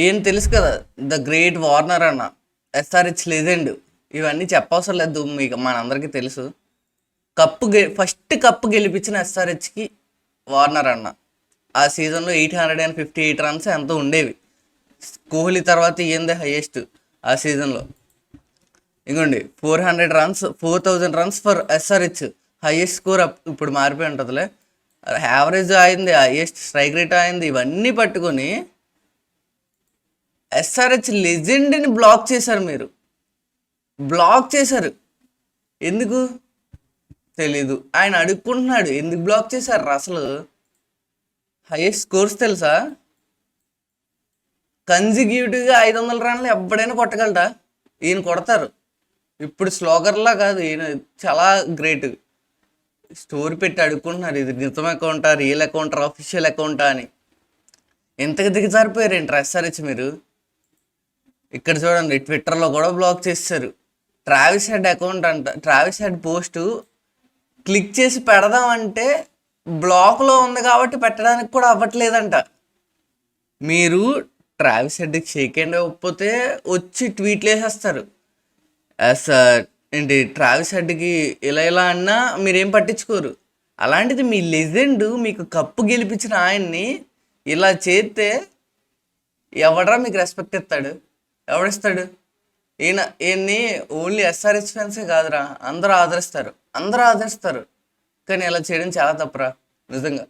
ఏం తెలుసు కదా, ద గ్రేట్ వార్నర్ అన్న, ఎస్ఆర్హెచ్ లెజెండ్. ఇవన్నీ చెప్పవసరం లేదు, మీకు మనందరికీ తెలుసు. ఫస్ట్ కప్పు గెలిపించిన ఎస్ఆర్హెచ్కి వార్నర్ అన్న. ఆ సీజన్లో 858 రన్స్ ఎంతో ఉండేవి. కోహ్లీ తర్వాత ఏంది హైయెస్ట్ ఆ సీజన్లో. ఇంకోండి 400 runs, 4000 runs for SRH highest score. ఇప్పుడు మారిపోయి ఉంటుందిలే. యావరేజ్ అయింది, హైయెస్ట్ స్ట్రైక్ రేట్ అయింది. ఇవన్నీ పట్టుకొని ఎస్ఆర్హెచ్ లెజెండ్ని బ్లాక్ చేశారు మీరు. బ్లాక్ చేశారు. ఎందుకు తెలీదు. ఆయన అడుక్కుంటున్నాడు ఎందుకు బ్లాక్ చేశారు అసలు. హైయెస్ట్ స్కోర్స్ తెలుసా? కన్జిక్యూటివ్గా 500 రన్లు ఎవడైనా కొట్టగలరా? ఈయన కొడతారు. ఇప్పుడు స్లోగర్లా కాదు, ఈయన చాలా గ్రేట్. స్టోరీ పెట్టి అడుక్కుంటున్నారు ఇది నిజం అకౌంటా, రియల్ అకౌంటా, అఫీషియల్ అకౌంటా అని. ఎంతకు దిగజారిపోయారు ఏంటి ఎస్ఆర్హెచ్ మీరు. ఇక్కడ చూడండి, ట్విట్టర్లో కూడా బ్లాక్ చేస్తారు. ట్రావిస్ హెడ్ అకౌంట్ అంట, ట్రావిస్ హెడ్ పోస్టు క్లిక్ చేసి పెడదామంటే బ్లాక్లో ఉంది కాబట్టి పెట్టడానికి కూడా అవ్వట్లేదంట. మీరు ట్రావిస్ హెడ్కి షేక్ హ్యాండ్ ఇవ్వకపోతే వచ్చి ట్వీట్లు వేసేస్తారు. ఏంటి ట్రావిస్ హెడ్కి ఇలా ఇలా అన్నా మీరేం పట్టించుకోరు. అలాంటిది మీ లెజెండ్, మీకు కప్పు గెలిపించిన ఆయన్ని ఇలా చేస్తే ఎవడరా మీకు రెస్పెక్ట్ ఇస్తాడు? ఎవడిస్తాడు? ఈయన్ని ఓన్లీ ఎస్ఆర్హెచ్ ఫ్యాన్సే కాదురా, అందరూ ఆదరిస్తారు. కానీ ఇలా చేయడం చాలా తప్పురా నిజంగా.